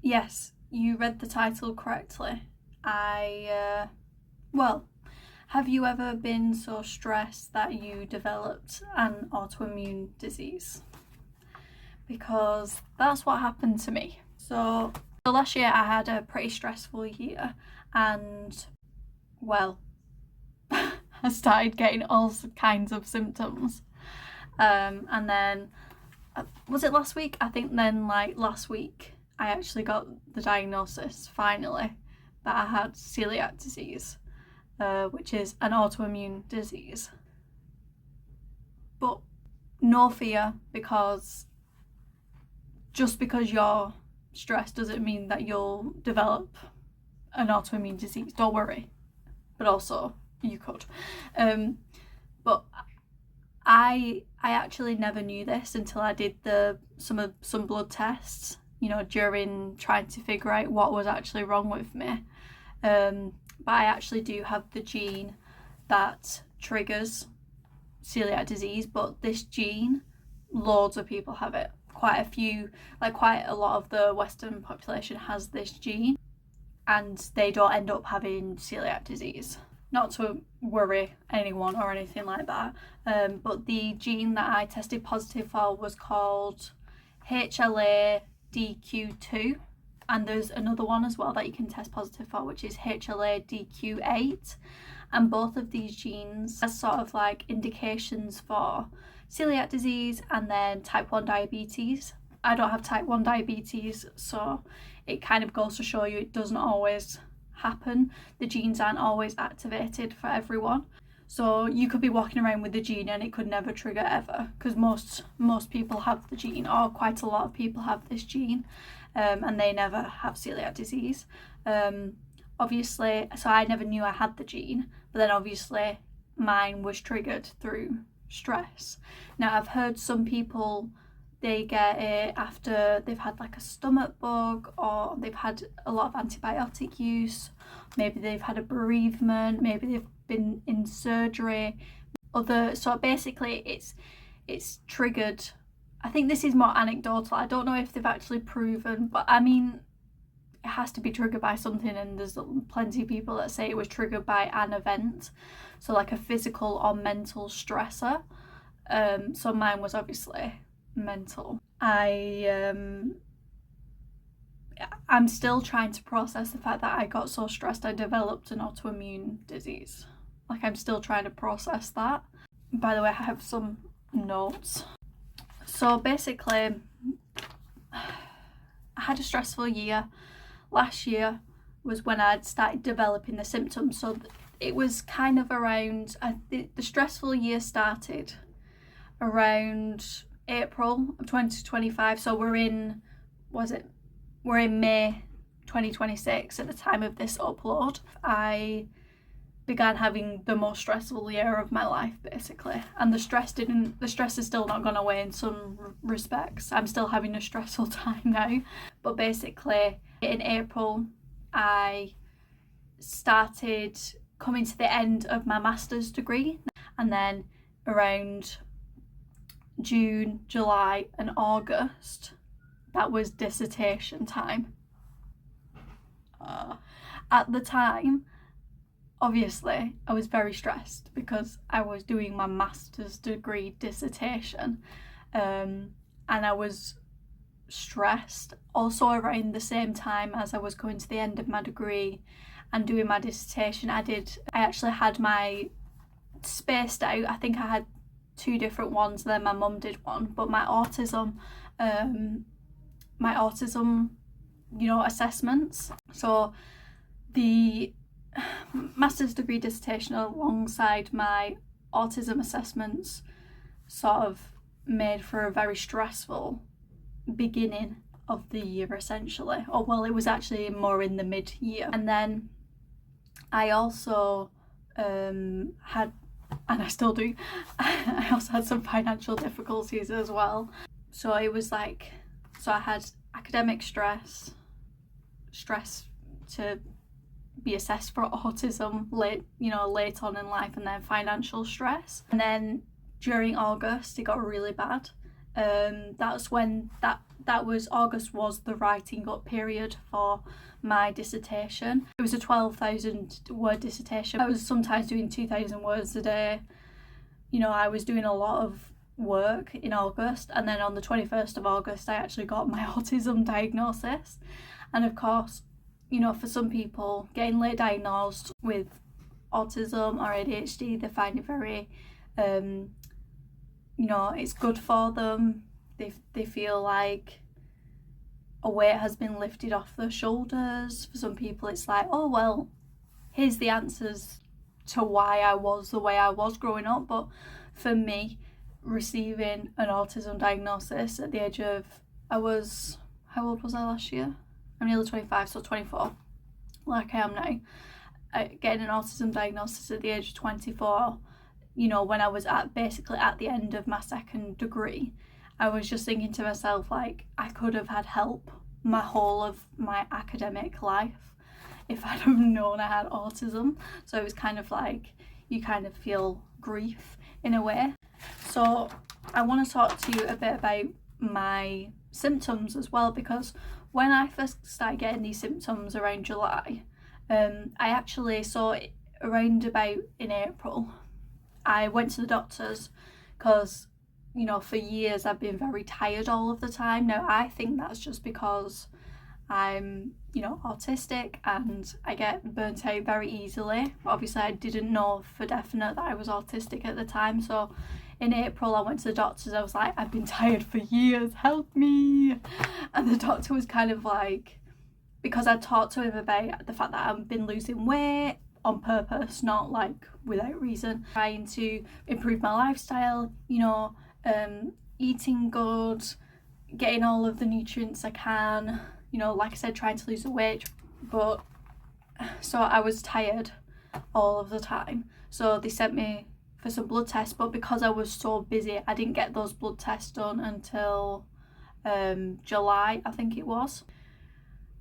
Yes, you read the title correctly. Well, have you ever been so stressed that you developed an autoimmune disease? Because that's what happened to me. So last year I had a pretty stressful year, and well, I started getting all kinds of symptoms. And then, was it last week? I think then, like last week, I actually got the diagnosis finally that I had celiac disease, which is an autoimmune disease. But no fear, because just because you're stressed doesn't mean that you'll develop an autoimmune disease. Don't worry. But also, you could. But I actually never knew this until I did some blood tests, during trying to figure out what was actually wrong with me. But I actually do have the gene that triggers celiac disease, but this gene, loads of people have it. Quite a lot of the Western population has this gene, and they don't end up having celiac disease. Not to worry anyone or anything like that, but the gene that I tested positive for was called HLA-DQ2, and there's another one as well that you can test positive for, which is HLA-DQ8, and both of these genes are sort of like indications for celiac disease and then type 1 diabetes. I don't have type 1 diabetes, so it kind of goes to show you it doesn't always happen. The genes aren't always activated for everyone. So you could be walking around with the gene and it could never trigger ever, because most people have the gene, or quite a lot of people have this gene, and they never have celiac disease. Obviously, so I never knew I had the gene, but then obviously mine was triggered through stress. Now I've heard some people, they get it after they've had like a stomach bug, or they've had a lot of antibiotic use, maybe they've had a bereavement, maybe they've been in surgery. So basically it's triggered. I think this is more anecdotal. I don't know if they've actually proven, but I mean, it has to be triggered by something, and there's plenty of people that say it was triggered by an event, so like a physical or mental stressor. So mine was obviously mental. I'm still trying to process the fact that I got so stressed I developed an autoimmune disease. Like, I'm still trying to process that. By the way, I have some notes. So basically, I had a stressful year. Last year was when I'd started developing the symptoms, so it was kind of around, the stressful year started around April of 2025, so we're in May 2026 at the time of this upload. I began having the most stressful year of my life, basically, and the stress has still not gone away in some respects. I'm still having a stressful time now, but basically in April I started coming to the end of my master's degree, and then around June, July and August, that was dissertation time. At the time, obviously, I was very stressed because I was doing my master's degree dissertation, and I was stressed also around the same time as I was coming to the end of my degree and doing my dissertation. I actually had my spaced out. I think I had 2 different ones, then my mum did one, but my autism assessments. So the master's degree dissertation alongside my autism assessments sort of made for a very stressful beginning of the year, essentially. Or well, it was actually more in the mid-year. And then I also had, and I still do, I also had some financial difficulties as well. So it was like, so I had academic stress to be assessed for autism late on in life, and then financial stress. And then during August it got really bad. That's when that August was the writing up period for my dissertation. It was a 12,000 word dissertation. I was sometimes doing 2,000 words a day. You know, I was doing a lot of work in August, and then on the 21st of August I actually got my autism diagnosis. And of course, you know, for some people getting late diagnosed with autism or ADHD, they find it very you know, it's good for them. They feel like a weight has been lifted off their shoulders. For some people it's like, oh well, here's the answers to why I was the way I was growing up. But for me, receiving an autism diagnosis at the age of, how old was I last year? I'm nearly 25, so 24, like I am now. Getting an autism diagnosis at the age of 24, you know, when I was basically at the end of my second degree, I was just thinking to myself, like, I could have had help my whole of my academic life if I'd have known I had autism. So it was kind of like, you kind of feel grief in a way. So I want to talk to you a bit about my symptoms as well, because when I first started getting these symptoms around July, I actually saw it around about in April. I went to the doctors because, you know, for years I've been very tired all of the time. Now I think that's just because I'm, you know, autistic and I get burnt out very easily. Obviously I didn't know for definite that I was autistic at the time. So in April I went to the doctors. I was like, I've been tired for years, help me. And the doctor was kind of like, because I talked to him about the fact that I've been losing weight on purpose, not like without reason, trying to improve my lifestyle, you know, eating good, getting all of the nutrients I can, you know, like I said, trying to lose the weight. But so I was tired all of the time, so they sent me for some blood tests, but because I was so busy I didn't get those blood tests done until July, I think it was.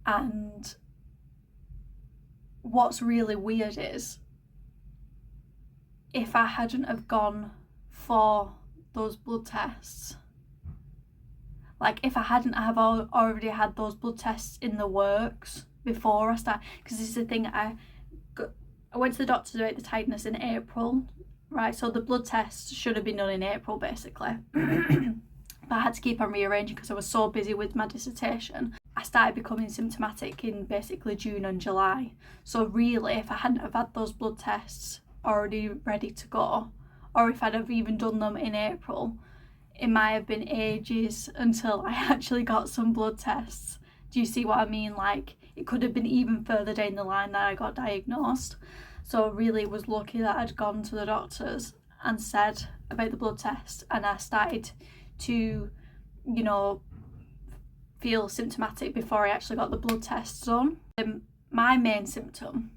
And what's really weird is, if I hadn't have gone for those blood tests, like if I hadn't have already had those blood tests in the works before I started, because this is the thing, I went to the doctor about the tiredness in April, right? So the blood tests should have been done in April basically. But I had to keep on rearranging because I was so busy with my dissertation. I started becoming symptomatic in basically June and July. So really, if I hadn't have had those blood tests already ready to go, or if I'd have even done them in April, it might have been ages until I actually got some blood tests. Do you see what I mean? Like, it could have been even further down the line that I got diagnosed. So really it was lucky that I'd gone to the doctors and said about the blood test, and I started to, you know, feel symptomatic before I actually got the blood tests done. My main symptom,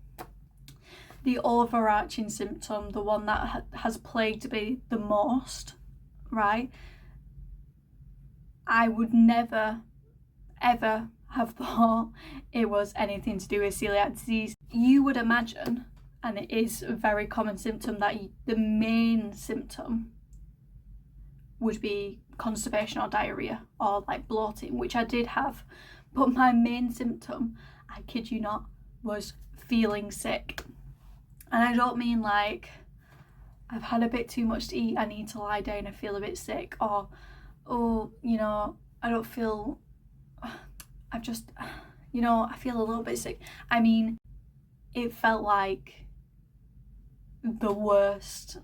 the overarching symptom, the one that has plagued me the most, right? I would never ever have thought it was anything to do with celiac disease. You would imagine, and it is a very common symptom, that the main symptom would be constipation or diarrhea or like bloating, which I did have. But my main symptom, I kid you not, was feeling sick. And I don't mean like I've had a bit too much to eat, I need to lie down, I feel a bit sick, or oh, you know, I don't feel, I've just, you know, I feel a little bit sick. I mean, it felt like the worst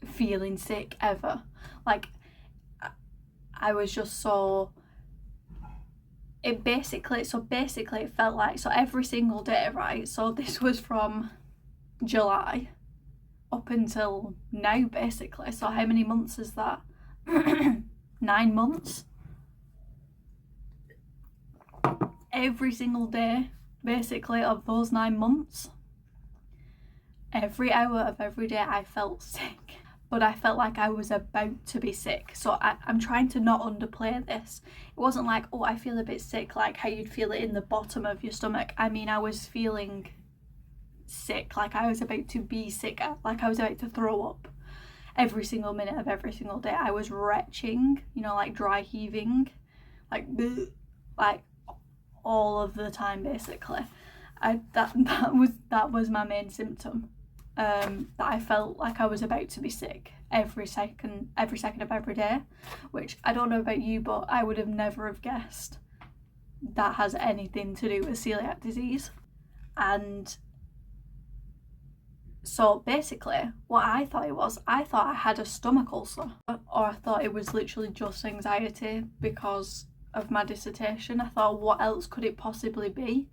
feeling sick ever. Like, I was just so, it basically it felt like, so every single day, right? So this was from July up until now basically. So how many months is that? 9 months. Every single day basically of those 9 months, every hour of every day I felt sick, but I felt like I was about to be sick. So I'm trying to not underplay this. It wasn't like, oh, I feel a bit sick, like how you'd feel it in the bottom of your stomach. I mean, I was feeling sick, like I was about to be sick, like I was about to throw up. Every single minute of every single day I was retching, you know, like dry heaving, like bleh, like all of the time basically. That was my main symptom. That I felt like I was about to be sick every second of every day, which I don't know about you, but I would have never have guessed that has anything to do with celiac disease. And so basically what I thought it was, I thought I had a stomach ulcer, or I thought it was literally just anxiety because of my dissertation. I thought, what else could it possibly be?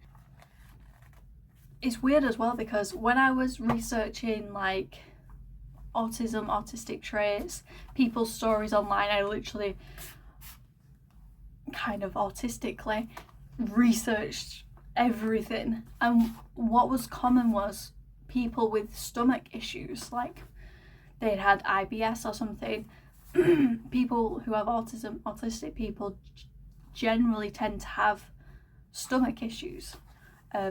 It's weird as well because when I was researching like autism, autistic traits, people's stories online, I literally kind of autistically researched everything, and what was common was people with stomach issues, like they'd had IBS or something. People who have autism, autistic people generally tend to have stomach issues,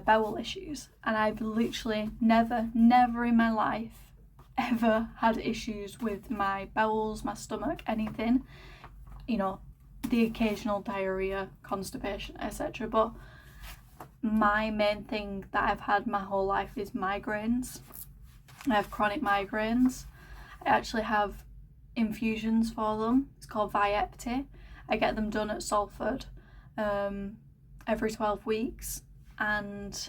bowel issues, and I've literally never in my life ever had issues with my bowels, my stomach, anything, you know, the occasional diarrhea, constipation, etc. But my main thing that I've had my whole life is migraines. I have chronic migraines. I actually have infusions for them. It's called Vyepti. I get them done at Salford every 12 weeks, and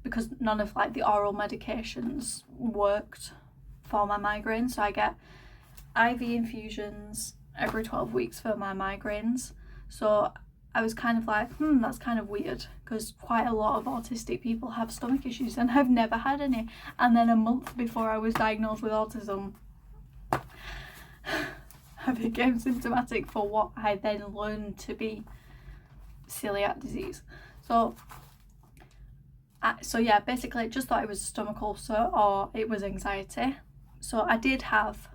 because none of like the oral medications worked for my migraines, so I get IV infusions every 12 weeks for my migraines. So I was kind of like, that's kind of weird, because quite a lot of autistic people have stomach issues and I've never had any. And then a month before I was diagnosed with autism, I became symptomatic for what I then learned to be celiac disease. So yeah, basically I just thought it was stomach ulcer or it was anxiety. So I did have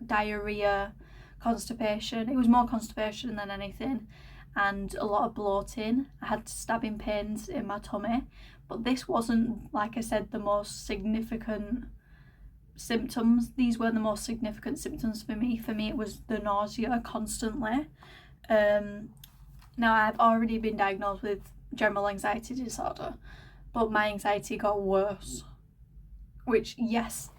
diarrhea, constipation. It was more constipation than anything, and a lot of bloating. I had stabbing pains in my tummy, but this wasn't, like I said, the most significant symptoms. These were the most significant symptoms for me. For me, it was the nausea constantly. Now, I've already been diagnosed with general anxiety disorder, but my anxiety got worse, which, yes,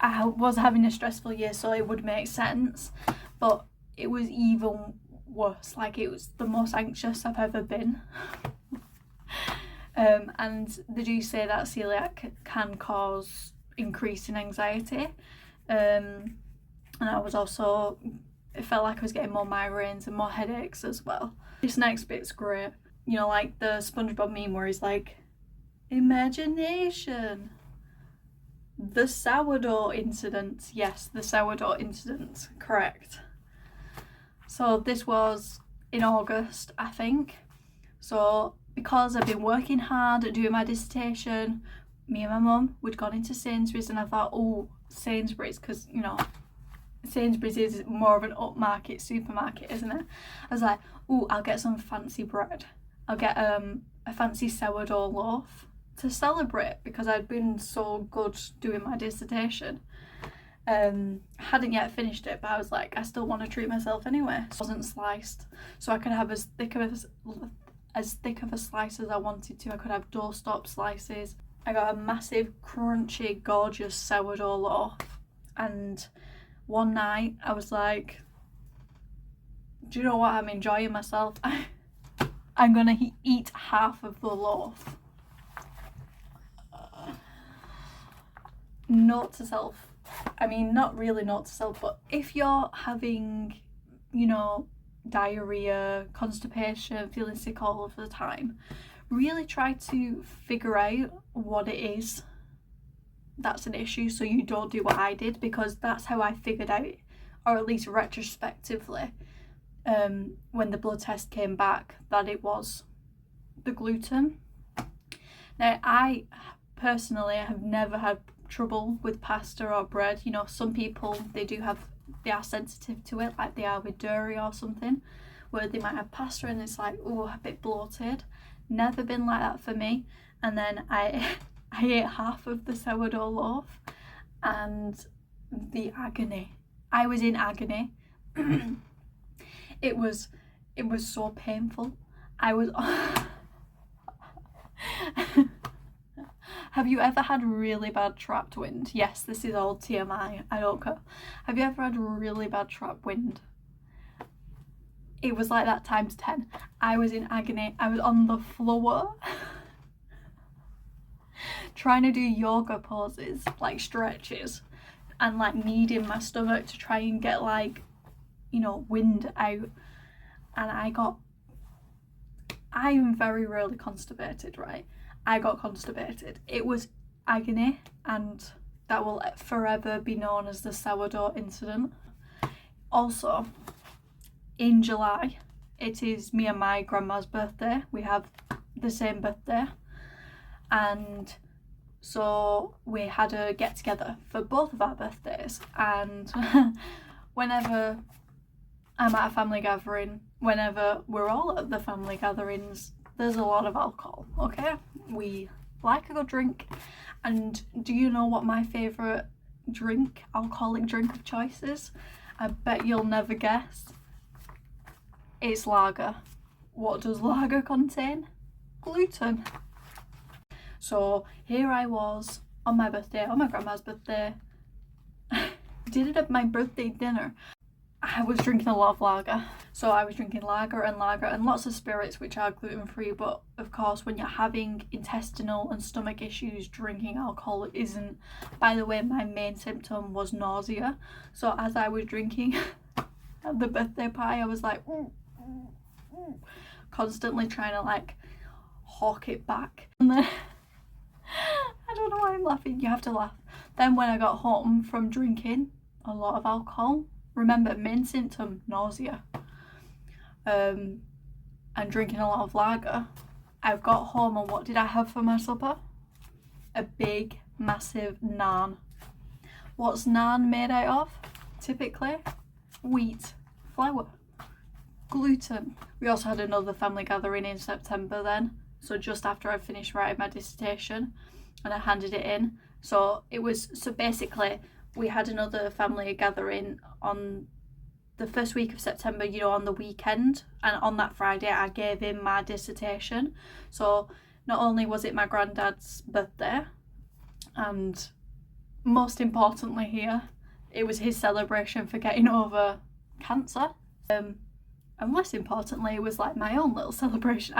I was having a stressful year, so it would make sense, but it was even worse. Like, it was the most anxious I've ever been. And they do say that celiac can cause increase in anxiety, and I was also, it felt like I was getting more migraines and more headaches as well. This next bit's great, you know, like the SpongeBob meme where he's like, imagination. The sourdough incident. Yes, the sourdough incident, correct. So this was in August, I think. So because I've been working hard at doing my dissertation, me and my mum, we'd gone into Sainsbury's, and I thought, oh, Sainsbury's, because, you know, Sainsbury's is more of an upmarket supermarket, isn't it? I was like, oh, I'll get some fancy bread. I'll get a fancy sourdough loaf to celebrate, because I'd been so good doing my dissertation. I hadn't yet finished it, but I was like, I still want to treat myself anyway. So it wasn't sliced, so I could have as thick of a slice as I wanted to. I could have doorstop slices. I got a massive, crunchy, gorgeous sourdough loaf, and one night I was like, do you know what, I'm enjoying myself. I'm gonna eat half of the loaf. Note to self, I mean, not really note to self, but if you're having, you know, diarrhea, constipation, feeling sick all of the time, really try to figure out what it is that's an issue, so you don't do what I did, because that's how I figured out, or at least retrospectively, when the blood test came back, that it was the gluten. Now, I personally have never had trouble with pasta or bread. You know, some people, they are sensitive to it, like they are with dairy or something, where they might have pasta and it's like, oh, a bit bloated. Never been like that for me. And then I ate half of the sourdough loaf, and the agony. I was in agony. It was It was so painful. I was Have you ever had really bad trapped wind? Yes, this is all TMI, I don't care. Have you ever had really bad trapped wind? It was like that times 10. I was in agony. I was on the floor trying to do yoga poses, like stretches, and like kneading my stomach to try and get like, you know, wind out. And I'm very rarely constipated, right? I got constipated. It was agony, and that will forever be known as the sourdough incident. Also, in July, it is me and my grandma's birthday. We have the same birthday, and so we had a get together for both of our birthdays. And whenever I'm at a family gathering, whenever we're all at the family gatherings, there's a lot of alcohol, okay? We like a good drink. And do you know what my favourite drink, alcoholic drink of choice is? I bet you'll never guess. It's lager. What does lager contain? Gluten. So here I was on my birthday, on my grandma's birthday. Did it at my birthday dinner. I was drinking a lot of lager. So I was drinking lager and lots of spirits which are gluten-free, but of course when you're having intestinal and stomach issues, drinking alcohol isn't. By the way, my main symptom was nausea. So as I was drinking at the birthday party, I was like constantly trying to like hawk it back. And then I don't know why I'm laughing, you have to laugh. Then when I got home from drinking a lot of alcohol, remember, main symptom, nausea, and drinking a lot of lager, I got home and what did I have for my supper? A big, massive naan. What's naan made out of? Typically, wheat flour, gluten. We also had another family gathering in September then, so just after I finished writing my dissertation and I handed it in. So basically we had another family gathering on the first week of September, you know, on the weekend, and on that Friday I gave in my dissertation. So not only was it my granddad's birthday, and most importantly here, it was his celebration for getting over cancer, and less importantly it was like my own little celebration.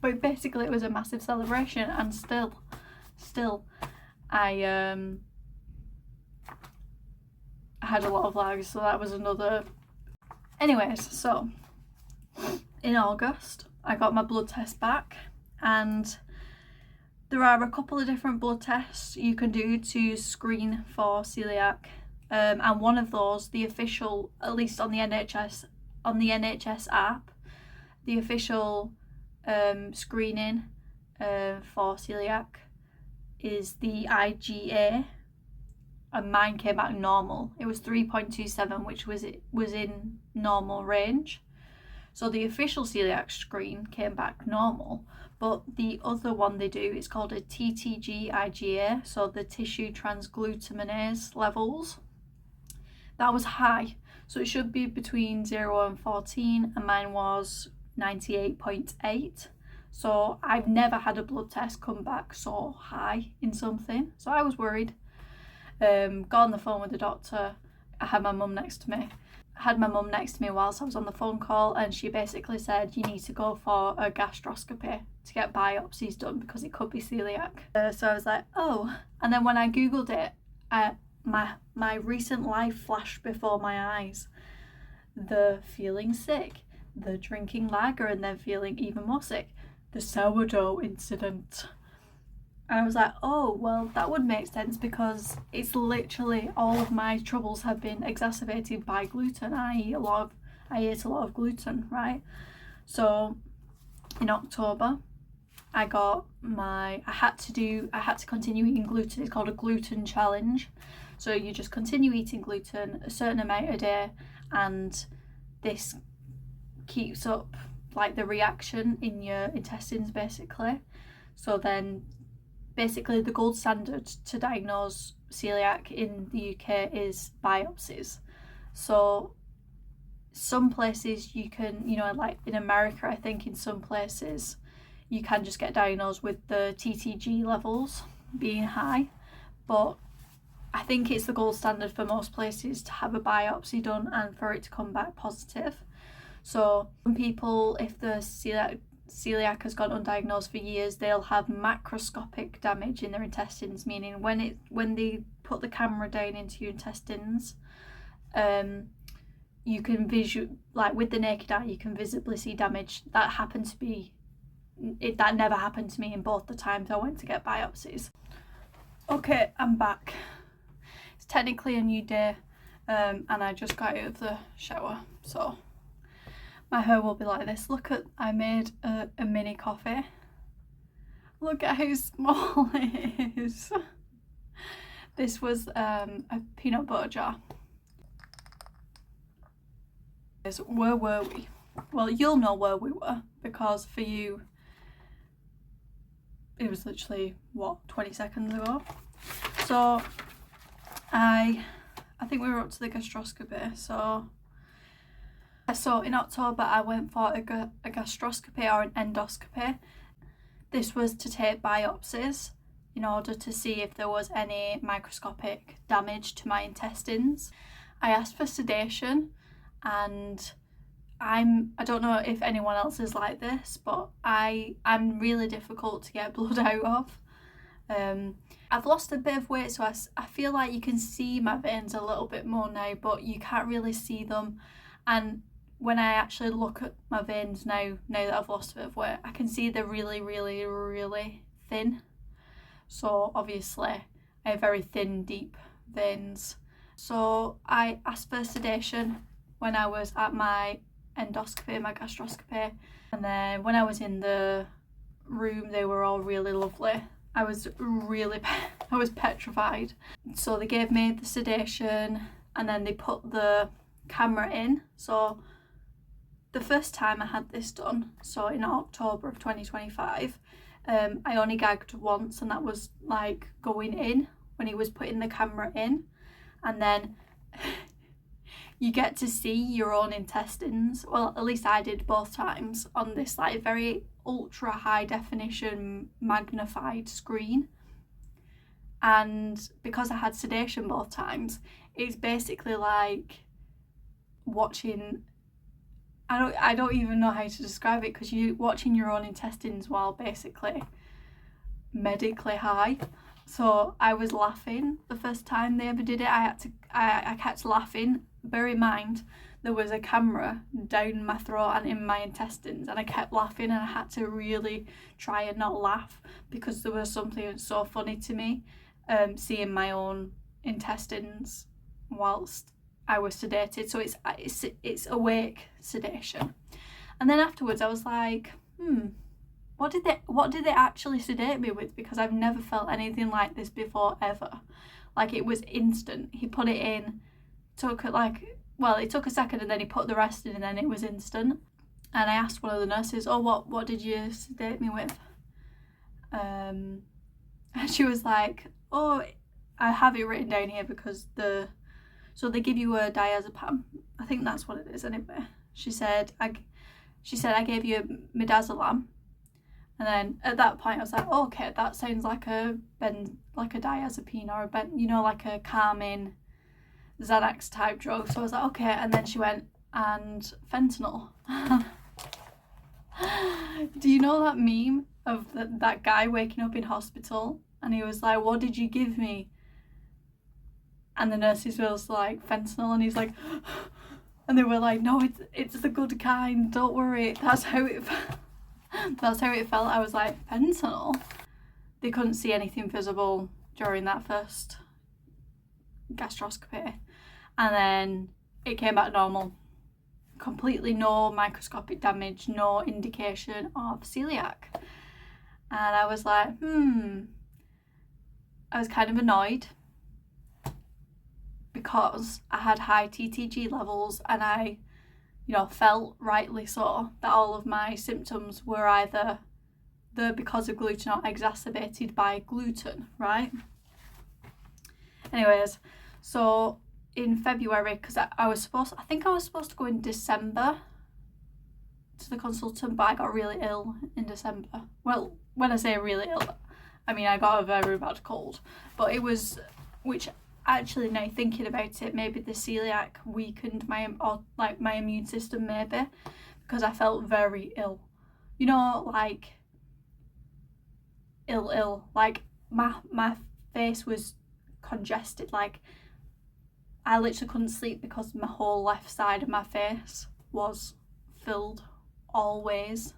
But basically it was a massive celebration, and still I had a lot of lager, so that was another. Anyways, so in August I got my blood test back, and there are a couple of different blood tests you can do to screen for celiac, and one of those, the official, at least on the NHS app, the official screening for celiac is the IgA, and mine came back normal. It was 3.27, which was in normal range. So the official celiac screen came back normal, but the other one they do is called a TTG IgA, so the tissue transglutaminase levels. That was high, so it should be between 0 and 14, and mine was 98.8. So I've never had a blood test come back so high in something, so I was worried. Got on the phone with the doctor. I had my mum next to me. Whilst I was on the phone call, and she basically said you need to go for a gastroscopy to get biopsies done because it could be celiac. So I was like, oh. And then when I googled it, my recent life flashed before my eyes. The feeling sick, the drinking lager and then feeling even more sick, the sourdough incident. And I was like, oh, well, that would make sense because it's literally all of my troubles have been exacerbated by gluten. I ate a lot of gluten, right? So in October, I had to continue eating gluten. It's called a gluten challenge. So you just continue eating gluten a certain amount a day, and this keeps up like the reaction in your intestines basically. So then basically the gold standard to diagnose celiac in the UK is biopsies. So some places you can, you know, like in America, I think in some places you can just get diagnosed with the TTG levels being high, but I think it's the gold standard for most places to have a biopsy done and for it to come back positive. So some people, if the celiac has gone undiagnosed for years, they'll have macroscopic damage in their intestines, meaning when they put the camera down into your intestines, you can like with the naked eye, you can visibly see damage. That never happened to me in both the times I went to get biopsies. Okay, I'm back. It's technically a new day, and I just got out of the shower, so my hair will be like this. Look at, I made a mini coffee. Look at how small it is. This was a peanut butter jar. Where were we? Well, you'll know where we were, because for you it was literally, what, 20 seconds ago? So I think we were up to the gastroscopy. So in October I went for a gastroscopy or an endoscopy. This was to take biopsies in order to see if there was any microscopic damage to my intestines. I asked for sedation, and I don't know if anyone else is like this, but I'm really difficult to get blood out of. I've lost a bit of weight, so I feel like you can see my veins a little bit more now, but you can't really see them. And when I actually look at my veins now that I've lost a bit of weight, I can see they're really, really, really thin. So obviously I have very thin, deep veins. So I asked for sedation when I was at my endoscopy, my gastroscopy, and then when I was in the room, they were all really lovely. I was petrified. So they gave me the sedation, and then they put the camera in. So the first time I had this done, so in October of 2025, I only gagged once, and that was like going in when he was putting the camera in, and then you get to see your own intestines. Well, at least I did both times on this like very ultra high definition magnified screen. And because I had sedation both times, it's basically like watching, I don't even know how to describe it, because you're watching your own intestines while basically medically high. So I was laughing the first time they ever did it. I kept laughing. Bear in mind, there was a camera down my throat and in my intestines, and I kept laughing, and I had to really try and not laugh, because there was something so funny to me, seeing my own intestines whilst I was sedated. So it's awake sedation. And then afterwards I was like, what did they actually sedate me with? Because I've never felt anything like this before, ever. Like, it was instant. He put it in, it took a second, and then he put the rest in, and then it was instant. And I asked one of the nurses, oh, what did you sedate me with? And she was like, oh, I have it written down here, because so they give you a diazepam. I think that's what it is anyway. She said I gave you midazolam. And then at that point I was like, oh, okay, that sounds like a diazepam, or like a calming Xanax type drug. So I was like, okay. And then she went, and fentanyl. Do you know that meme of that guy waking up in hospital, and he was like, what did you give me? And the nurses was like, fentanyl, and he's like, and they were like, no, it's the good kind, don't worry. That's how it felt. I was like, fentanyl? They couldn't see anything visible during that first gastroscopy, and then it came back normal. Completely no microscopic damage, no indication of celiac. And I was like, I was kind of annoyed, because I had high TTG levels, and I felt, rightly so, that all of my symptoms were either because of gluten or exacerbated by gluten, right? Anyways, so in February, because I think I was supposed to go in December to the consultant, but I got really ill in December. Well, when I say really ill, I mean I got a very bad cold, but it was, which actually now thinking about it, maybe the celiac weakened my immune system, maybe, because I felt very ill, you know, like ill, like my face was congested, like I literally couldn't sleep because my whole left side of my face was filled always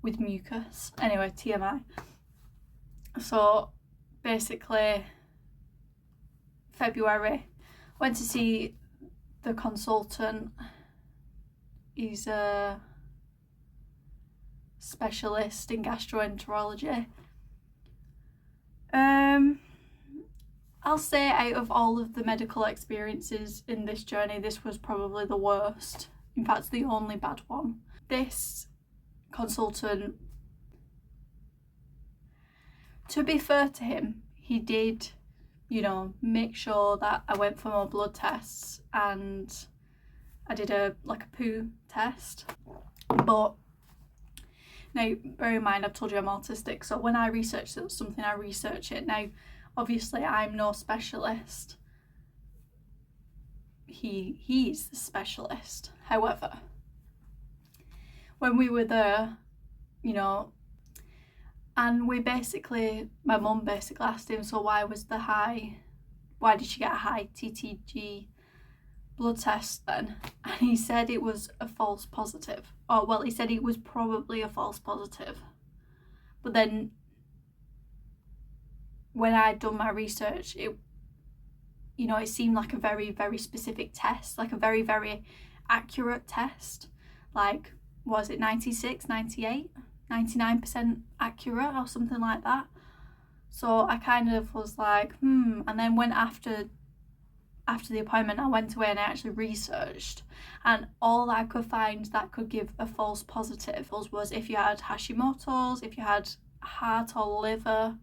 with mucus. Anyway, TMI. So basically February, went to see the consultant. He's a specialist in gastroenterology. I'll say out of all of the medical experiences in this journey, this was probably the worst. In fact, the only bad one. This consultant, to be fair to him, he did, you know, make sure that I went for more blood tests, and I did a poo test. But now, bear in mind, I've told you I'm autistic, so when I research something, I research it. Now, obviously, I'm no specialist. He's the specialist. However, when we were there, you know, and my mum basically asked him, so why did she get a high TTG blood test then? And he said it was a false positive. Oh, well, he said it was probably a false positive. But then when I'd done my research, it seemed like a very, very specific test, like a very, very accurate test. Like, was it 96, 98, 99% accurate or something like that? So I kind of was like, And then when after the appointment, I went away and I actually researched, and all I could find that could give a false positive was if you had Hashimoto's, if you had heart or liver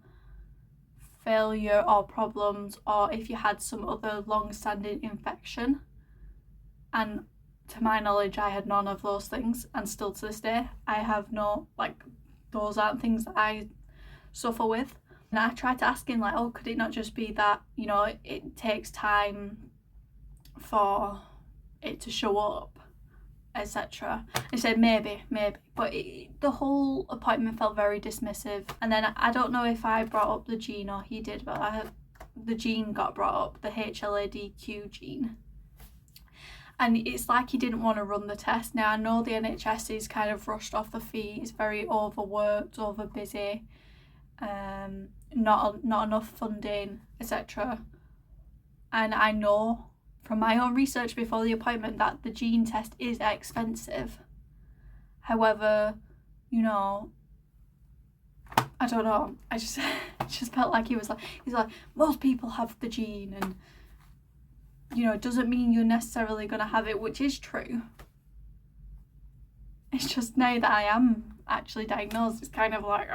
failure or problems, or if you had some other long-standing infection. And to my knowledge, I had none of those things, and still to this day I have those aren't things that I suffer with. And I tried to ask him, could it not just be that, you know, it takes time for it to show up, etc. He said maybe, but the whole appointment felt very dismissive. And then I don't know if I brought up the gene or he did, but the gene got brought up, the HLA-DQ gene. And it's like he didn't want to run the test. Now, I know the NHS is kind of rushed off the feet, it's very overworked, over busy, not enough funding, etc. And I know from my own research before the appointment that the gene test is expensive. However, you know, I don't know, I just felt like he's like, most people have the gene, and you know, it doesn't mean you're necessarily going to have it, which is true. It's just now that I am actually diagnosed, it's kind of like,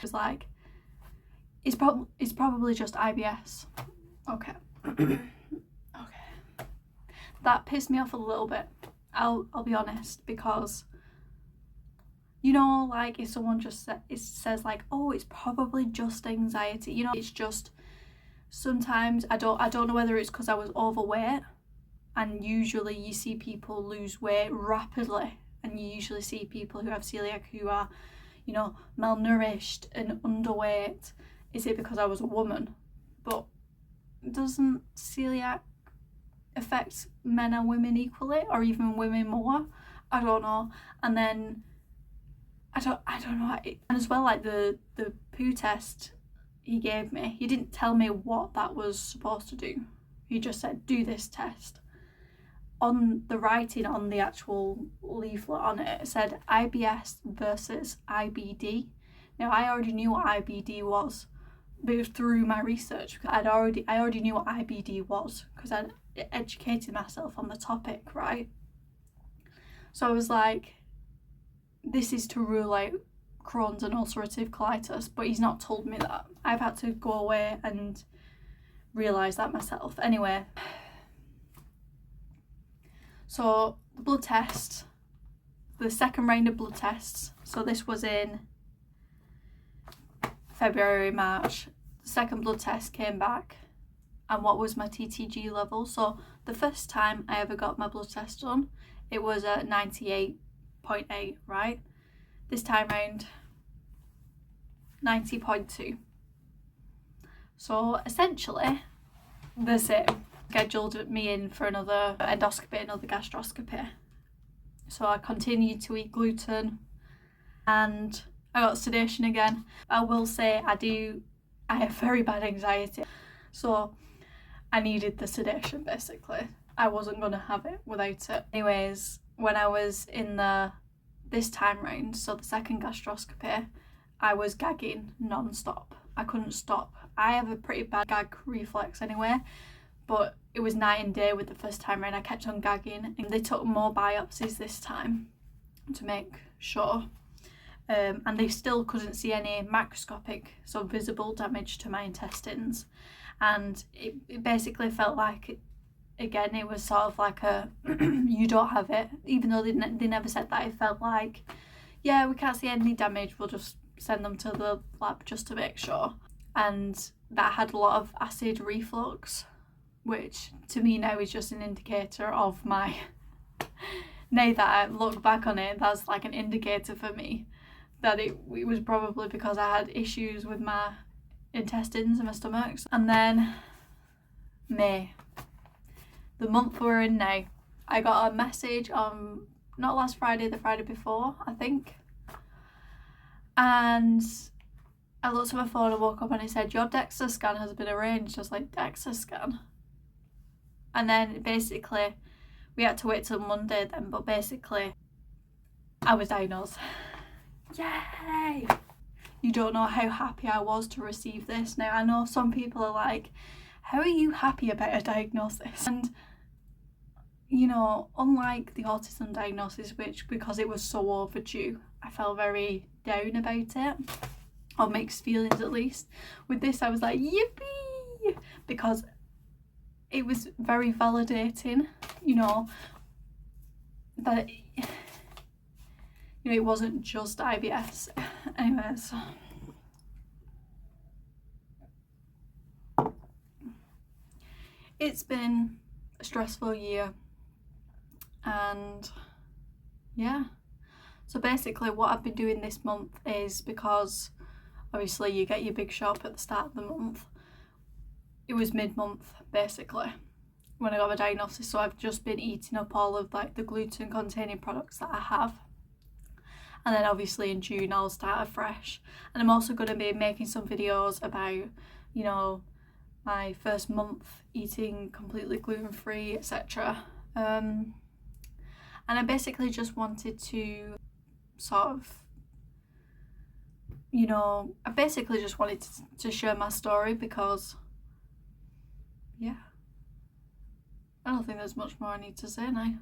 it's like, it's probably just IBS. Okay. Okay. That pissed me off a little bit. I'll be honest, because, you know, like if someone just says like, oh, it's probably just anxiety, you know, it's just, sometimes I don't know whether it's because I was overweight, and usually you see people lose weight rapidly, and you usually see people who have celiac who are, you know, malnourished and underweight. Is it because I was a woman? But doesn't celiac affect men and women equally, or even women more? I don't know. And then I don't know. And as well, like the poo test he gave me, he didn't tell me what that was supposed to do. He just said, do this test. On the writing on the actual leaflet on it said IBS versus IBD. Now, I already knew what IBD was, but through my research, I already knew what IBD was because I'd educated myself on the topic, right? So I was like, this is to rule out Crohn's and ulcerative colitis, but he's not told me that. I've had to go away and realise that myself. Anyway, so the blood test, the second round of blood tests, so this was in February, March, the second blood test came back, and what was my TTG level? So the first time I ever got my blood test done, it was at 98.8, right? This time round, 90.2. So essentially the same. Scheduled me in for another endoscopy, another gastroscopy. So I continued to eat gluten and I got sedation again. I will say I have very bad anxiety. So I needed the sedation basically. I wasn't going to have it without it. Anyways, when I was in this time round, so the second gastroscopy, I was gagging non-stop. I couldn't stop. I have a pretty bad gag reflex anyway, but it was night and day with the first time round. I kept on gagging, and they took more biopsies this time to make sure, and they still couldn't see any macroscopic, so visible damage to my intestines, and it basically felt like, again, it was sort of like a you don't have it, even though they never said that. It felt like, yeah, we can't see any damage, we'll just send them to the lab just to make sure. And that had a lot of acid reflux, which to me now is just an indicator of my now that I look back on it, that's like an indicator for me that it was probably because I had issues with my intestines and my stomach. And then May, the month we're in now, I got a message on not last Friday, the Friday before, I think, and I looked at my phone and woke up and it said, your DEXA scan has been arranged. I was like, DEXA scan? And then basically we had to wait till Monday then, but basically I was diagnosed. Yay! You don't know how happy I was to receive this. Now I know some people are like, how are you happy about a diagnosis? And you know, unlike the autism diagnosis, which because it was so overdue, I felt very down about it, or mixed feelings at least. With this I was like, yippee, because it was very validating, you know, that it wasn't just IBS. Anyways, it's been a stressful year, and yeah, so basically what I've been doing this month is, because obviously you get your big shop at the start of the month, it was mid-month basically when I got my diagnosis, so I've just been eating up all of like the gluten containing products that I have, and then obviously in June I'll start afresh. And I'm also going to be making some videos about, you know, my first month eating completely gluten-free, etc. And I basically just wanted to sort of, you know, I basically just wanted to share my story, because yeah, I don't think there's much more I need to say now.